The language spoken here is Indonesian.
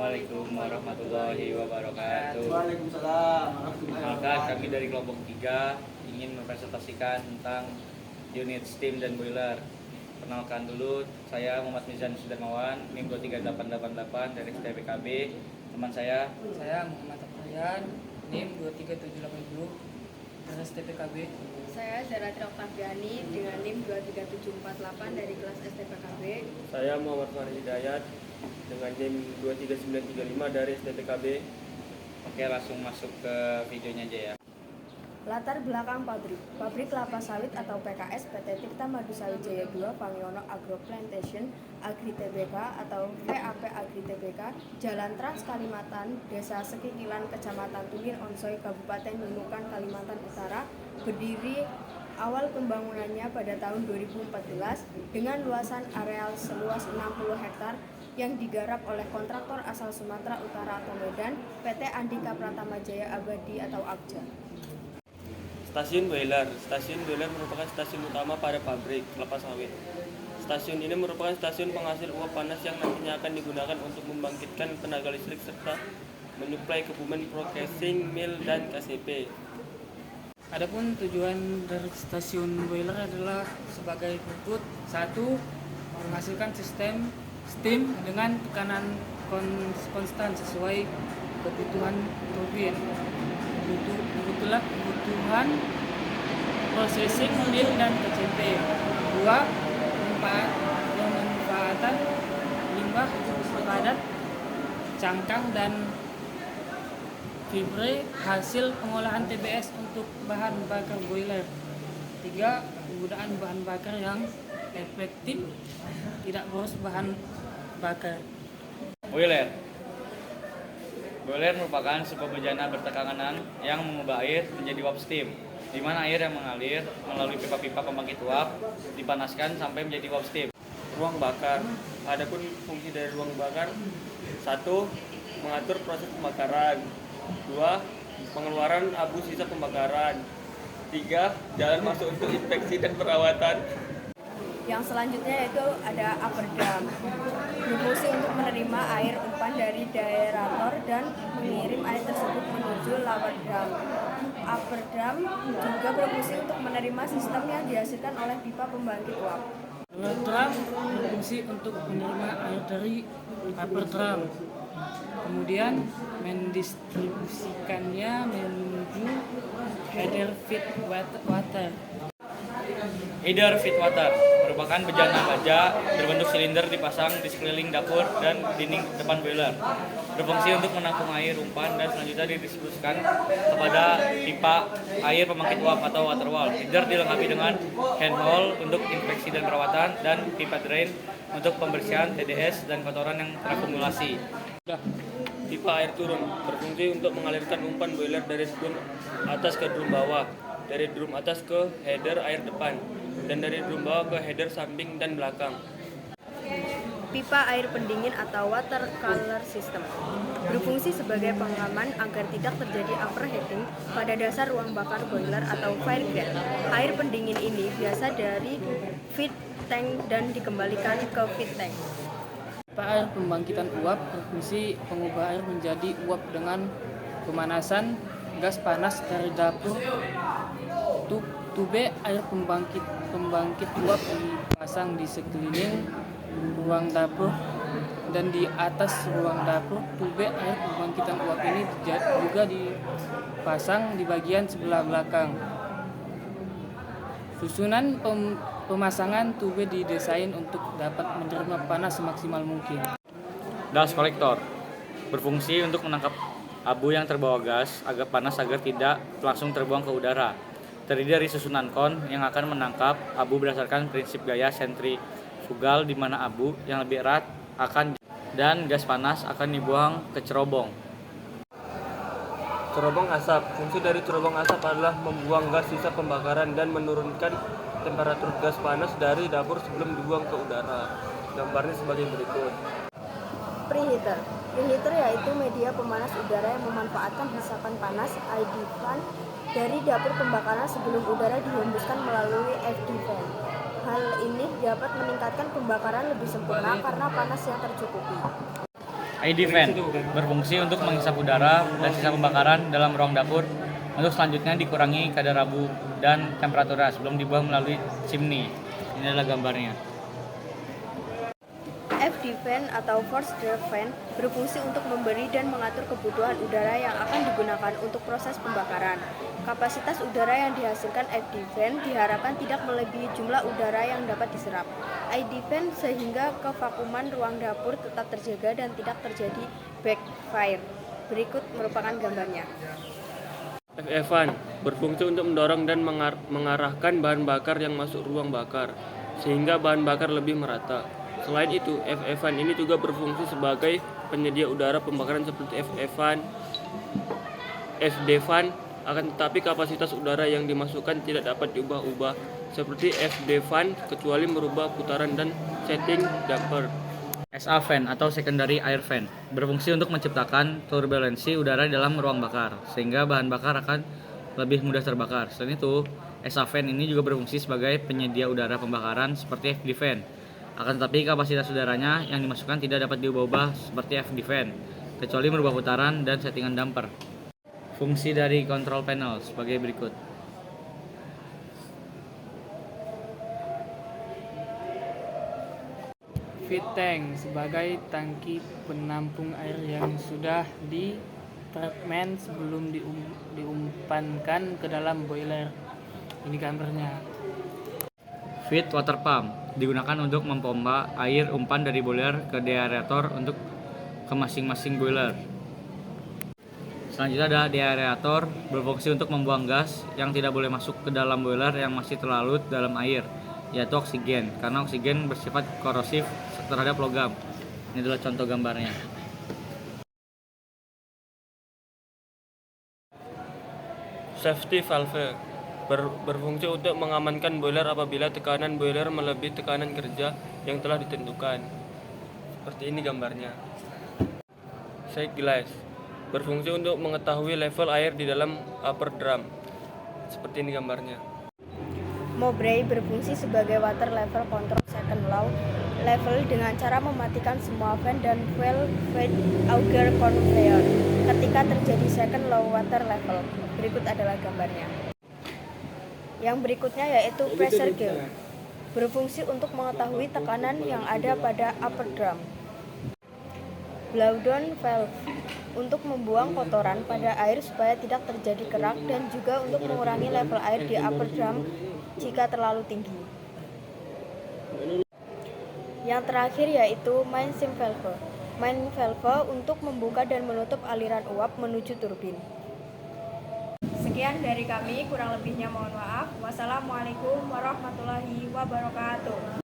Assalamualaikum warahmatullahi wabarakatuh. Waalaikumsalam warahmatullahi Maka wabarakatuh. kami dari kelompok 3 ingin mempresentasikan tentang unit steam dan boiler. Perkenalkan dulu, saya Muhammad Mizan Sudarmawan, NIM 23888 dari STPKB. Teman saya Muhammad Afrian, NIM 23780 dari STPKB. Saya Zaratri Oktaviani dengan NIM 23748 dari kelas STPKB. Saya Muhammad Farid Hidayat dengan NIM 23935 dari STPKB. Oke, langsung masuk ke videonya aja ya. Latar belakang pabrik kelapa sawit atau PKS PT Tirta Madu Sawit Jaya 2 Pangiono Agro Plantation Agri Tbk atau VAP Agri Tbk, Jalan Trans Kalimantan, Desa Sekikilan, Kecamatan Tulin Onsoy, Kabupaten Nunukan, Kalimantan Utara, berdiri awal pembangunannya pada tahun 2014 dengan luasan areal seluas 60 hektar yang digarap oleh kontraktor asal Sumatera Utara atau Medan, PT Andika Pratama Jaya Abadi atau APJA. Stasiun boiler. Stasiun boiler merupakan stasiun utama pada pabrik kelapa sawit. Stasiun ini merupakan stasiun penghasil uap panas yang nantinya akan digunakan untuk membangkitkan tenaga listrik serta menyuplai Kebumen Processing Mill dan KCP. Adapun tujuan dari stasiun boiler adalah sebagai berikut: 1. Menghasilkan sistem steam dengan tekanan konstan sesuai kebutuhan turbin. Kebutuhan processing mill dan KCP. 2. Pemanfaatan limbah padat, cangkang dan fibre hasil pengolahan TBS untuk bahan bakar boiler. 3. Penggunaan bahan bakar yang efektif, tidak boros bahan bakar. Boiler merupakan sebuah bejana bertekanan yang mengubah air menjadi uap steam, di mana air yang mengalir melalui pipa-pipa pembangkit uap dipanaskan sampai menjadi uap steam. Ruang bakar. Adapun fungsi dari ruang bakar: 1. Mengatur proses pembakaran. 2. Pengeluaran abu sisa pembakaran. 3. Jalan masuk untuk inspeksi dan perawatan. Yang selanjutnya yaitu ada upper drum, berfungsi untuk menerima air umpan dari daerator dan mengirim air tersebut menuju lower drum. Upper drum juga berfungsi untuk menerima sistem yang dihasilkan oleh pipa pembangkit uap. Lower drum berfungsi untuk menerima air dari upper drum, kemudian mendistribusikannya menuju header feed water. Header feed water merupakan bejana baja berbentuk silinder dipasang di sekeliling dapur dan dinding depan boiler. Berfungsi untuk menampung air umpan dan selanjutnya didistribusikan kepada pipa air pembangkit uap atau water wall. Header dilengkapi dengan handhole untuk inspeksi dan perawatan dan pipa drain untuk pembersihan TDS dan kotoran yang terakumulasi. Pipa air turun berfungsi untuk mengalirkan umpan boiler dari drum atas ke drum bawah, dari drum atas ke header air depan, dan dari drum bawah ke header samping dan belakang. Pipa air pendingin atau water cooler system berfungsi sebagai pengaman agar tidak terjadi overheating pada dasar ruang bakar boiler atau fire grate. Air pendingin ini biasa dari feed tank dan dikembalikan ke feed tank. Pipa air pembangkitan uap berfungsi mengubah air menjadi uap dengan pemanasan gas panas dari dapur. Tube air pembangkit uap dipasang di sekeliling ruang dapur dan di atas ruang dapur. Tube air pembangkitan uap ini juga dipasang di bagian sebelah belakang. Susunan pemasangan tube didesain untuk dapat menerima panas semaksimal mungkin. Dust collector berfungsi untuk menangkap abu yang terbawa gas agar panas agar tidak langsung terbuang ke udara. Terdiri dari susunan kon yang akan menangkap abu berdasarkan prinsip gaya sentrifugal, di mana abu yang lebih erat akan dan gas panas akan dibuang ke cerobong. Cerobong asap. Fungsi dari cerobong asap adalah membuang gas sisa pembakaran dan menurunkan temperatur gas panas dari dapur sebelum dibuang ke udara. Gambarnya sebagai berikut. Preheater. Preheater yaitu media pemanas udara yang memanfaatkan hisapan panas ID fan dari dapur pembakaran sebelum udara dihembuskan melalui FD fan. Hal ini dapat meningkatkan pembakaran lebih sempurna karena panas yang tercukupi. ID fan berfungsi untuk menghisap udara dan sisa pembakaran dalam ruang dapur untuk selanjutnya dikurangi kadar abu dan temperaturnya sebelum dibuang melalui chimney. Ini adalah gambarnya. FD fan atau forced draft fan berfungsi untuk memberi dan mengatur kebutuhan udara yang akan digunakan untuk proses pembakaran. Kapasitas udara yang dihasilkan FD fan diharapkan tidak melebihi jumlah udara yang dapat diserap ID fan sehingga kevakuman ruang dapur tetap terjaga dan tidak terjadi backfire. Berikut merupakan gambarnya. FE fan berfungsi untuk mendorong dan mengarahkan bahan bakar yang masuk ruang bakar sehingga bahan bakar lebih merata. Selain itu, FE fan ini juga berfungsi sebagai penyedia udara pembakaran seperti FE fan, FD fan, akan tetapi kapasitas udara yang dimasukkan tidak dapat diubah-ubah seperti FD fan kecuali merubah putaran dan setting damper. SA fan atau secondary air fan berfungsi untuk menciptakan turbulensi udara dalam ruang bakar sehingga bahan bakar akan lebih mudah terbakar. Selain itu, SA fan ini juga berfungsi sebagai penyedia udara pembakaran seperti FD fan. Akan tetapi kapasitas udaranya yang dimasukkan tidak dapat diubah-ubah seperti FD fan kecuali merubah putaran dan settingan damper. Fungsi dari control panel sebagai berikut. Feed tank sebagai tangki penampung air yang sudah di treatment sebelum diumpankan ke dalam boiler. Ini gambarnya. Feed water pump digunakan untuk mempompa air umpan dari boiler ke deaerator untuk ke masing-masing boiler. Selanjutnya ada deaerator berfungsi untuk membuang gas yang tidak boleh masuk ke dalam boiler yang masih terlarut dalam air, yaitu oksigen, karena oksigen bersifat korosif terhadap logam. Ini adalah contoh gambarnya. Safety valve berfungsi untuk mengamankan boiler apabila tekanan boiler melebihi tekanan kerja yang telah ditentukan. Seperti ini gambarnya. Shake glass berfungsi untuk mengetahui level air di dalam upper drum. Seperti ini gambarnya. Mowbray berfungsi sebagai water level control second low level dengan cara mematikan semua fan dan fuel feed auger conveyor ketika terjadi second low water level. Berikut adalah gambarnya. Yang berikutnya yaitu pressure gauge berfungsi untuk mengetahui tekanan yang ada pada upper drum. Blow down valve untuk membuang kotoran pada air supaya tidak terjadi kerak dan juga untuk mengurangi level air di upper drum jika terlalu tinggi. Yang terakhir yaitu main sim valve. Main valve untuk membuka dan menutup aliran uap menuju turbin. Sekian dari kami, kurang lebihnya mohon maaf. Wassalamualaikum warahmatullahi wabarakatuh.